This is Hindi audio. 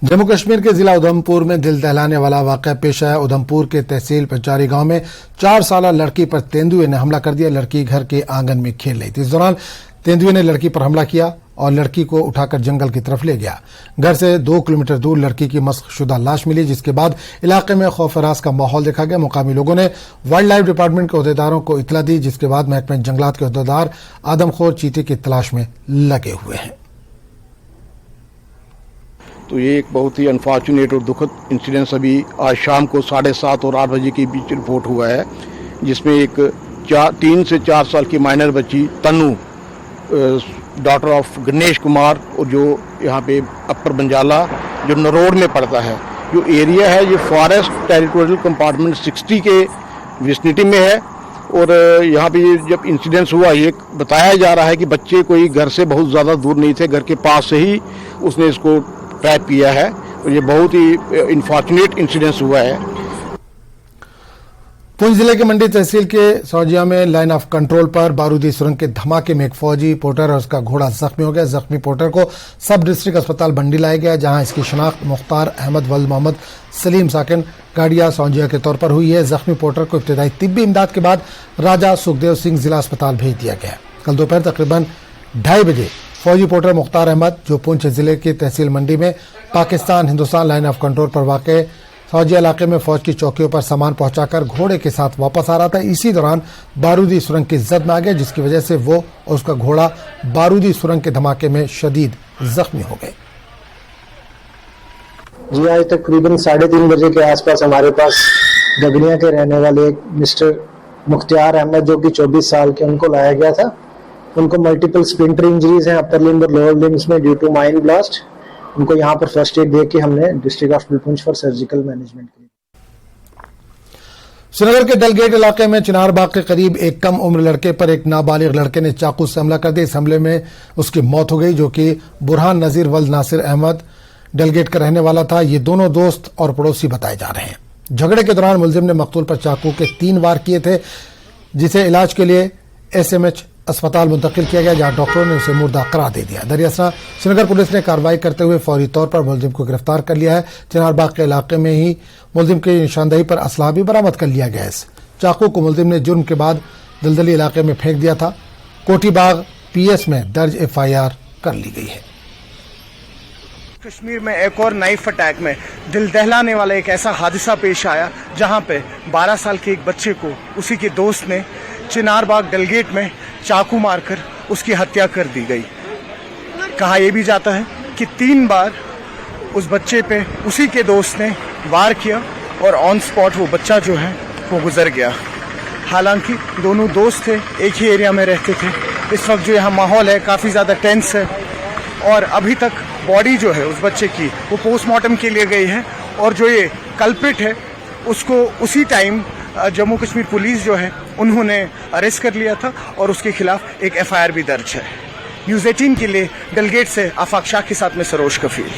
जम्मू कश्मीर के जिला उधमपुर में दिल दहलाने वाला वाकया पेश आया। उधमपुर के तहसील पंचारी गांव में 4 साल लड़की पर तेंदुए ने हमला कर दिया। लड़की घर के आंगन में खेल रही थी। इस दौरान तेंदुए ने लड़की पर हमला किया और लड़की को उठाकर जंगल की तरफ ले गया। घर से 2 किलोमीटर दूर लड़की की मस्कशुदा लाश मिली, जिसके बाद इलाके में खौफ रास का माहौल देखा गया। मुकामी लोगों ने वाइल्ड लाइफ डिपार्टमेंट के अहदेदारों को इतला दी, जिसके बाद महकमे जंगलात के अहदेदार आदमखोर चीते की तलाश में लगे हुए हैं। तो ये एक बहुत ही अनफॉर्चुनेट और दुखद इंसिडेंस अभी आज शाम को 7:30 और 8 बजे के बीच रिपोर्ट हुआ है, जिसमें एक 3 से 4 साल की माइनर बच्ची तनु, डॉटर ऑफ गणेश कुमार, और जो यहाँ पे अपर बंजाला जो नरोड में पड़ता है, जो एरिया है ये फॉरेस्ट टेरिटोरियल कंपार्टमेंट 60 के विसिनिटी में है। और यहाँ पे जब इंसिडेंस हुआ, ये बताया जा रहा है कि बच्चे कोई घर से बहुत ज़्यादा दूर नहीं थे, घर के पास से ही उसने इसको ट्रैप किया है। और ये बहुत ही अनफॉर्चुनेट इंसिडेंस हुआ है। पुंछ जिले के मंडी तहसील के सौजिया में लाइन ऑफ कंट्रोल पर बारूदी सुरंग के धमाके में एक फौजी पोर्टर और उसका घोड़ा जख्मी हो गया। जख्मी पोर्टर को सब डिस्ट्रिक्ट अस्पताल बंडी लाया गया, जहां इसकी शनाख्त मुख्तार अहमद वल्द मोहम्मद सलीम साकिन गाड़िया सौजिया के तौर पर हुई है। जख्मी पोर्टर को इब्तदाई तिब्बी इमदाद के बाद राजा सुखदेव सिंह जिला अस्पताल भेज दिया गया। कल दोपहर तकरीबन 2:30 बजे फौजी पोर्टर मुख्तार अहमद, जो पुंछ जिले की तहसील मंडी में Pakistan Hindustan line of control पर वाक़ सौजिया इलाके में फौज की चौकियों पर सामान पहुंचाकर घोड़े के साथ वापस आ रहा था। इसी दौरान बारूदी सुरंग की जद में आ गया, जिसकी वजह से वो और उसका घोड़ा बारूदी सुरंग के धमाके में शदीद जख्मी हो गए। जी, आज तकरीबन 3:30 बजे के आसपास हमारे पास गगनिया के रहने वाले एक मिस्टर मुख्तार अहमद, जो कि 24 साल के, उनको लाया गया था। उनको मल्टीपल स्प्लिंटर इंजरीज हैं अपर लिम्ब और लोअर लिम्स में ड्यू टू माइन ब्लास्ट। उनको यहाँ पर फर्स्ट एड दे के हमने district hospital Poonch for surgical management की। श्रीनगर के डलगेट इलाके में चिनार बाग के करीब एक कम उम्र लड़के पर एक नाबालिग लड़के ने चाकू से हमला कर दिया। इस हमले में उसकी मौत हो गई, जो कि बुरहान नजीर वल्द नासिर अहमद डलगेट का रहने वाला था। ये दोनों दोस्त और पड़ोसी बताए जा रहे हैं। झगड़े के दौरान मुलजिम ने मकतूल पर चाकू के 3 वार किए थे, जिसे इलाज के लिए SMH अस्पताल मुंतकिल किया गया, जहां डॉक्टरों ने उसे मुर्दा करार दे दिया। दरियासरा श्रीनगर पुलिस ने कार्रवाई करते हुए फौरी तौर पर मुलजिम को गिरफ्तार कर लिया है। चिनार बाग के इलाके में ही मुलजिम की निशानदेही पर असलाह भी बरामद कर लिया गया है। इस चाकू को मुलजिम ने जुर्म के बाद दलदली इलाके में फेंक दिया था। कोठी बाग PS में दर्ज FIR कर ली गई है। कश्मीर में एक और नाइफ अटैक में दिल दहलाने वाला एक ऐसा हादसा पेश आया, जहां पे 12 साल के एक बच्चे को उसी के दोस्त ने चिनार बाग डलगेट में चाकू मारकर उसकी हत्या कर दी गई। कहा यह भी जाता है कि 3 बार उस बच्चे पे उसी के दोस्त ने वार किया और ऑन स्पॉट वो बच्चा जो है वो गुजर गया। हालांकि दोनों दोस्त थे, एक ही एरिया में रहते थे। इस वक्त जो यहाँ माहौल है काफ़ी ज़्यादा टेंस है और अभी तक बॉडी जो है उस बच्चे की वो पोस्टमार्टम के लिए गई है। और जो ये कल्प्रिट है उसको उसी टाइम जम्मू कश्मीर पुलिस जो है उन्होंने अरेस्ट कर लिया था और उसके खिलाफ एक FIR भी दर्ज है। न्यूज़ 18 के लिए डलगेट से आफाक शाह के साथ में सरोज कफील।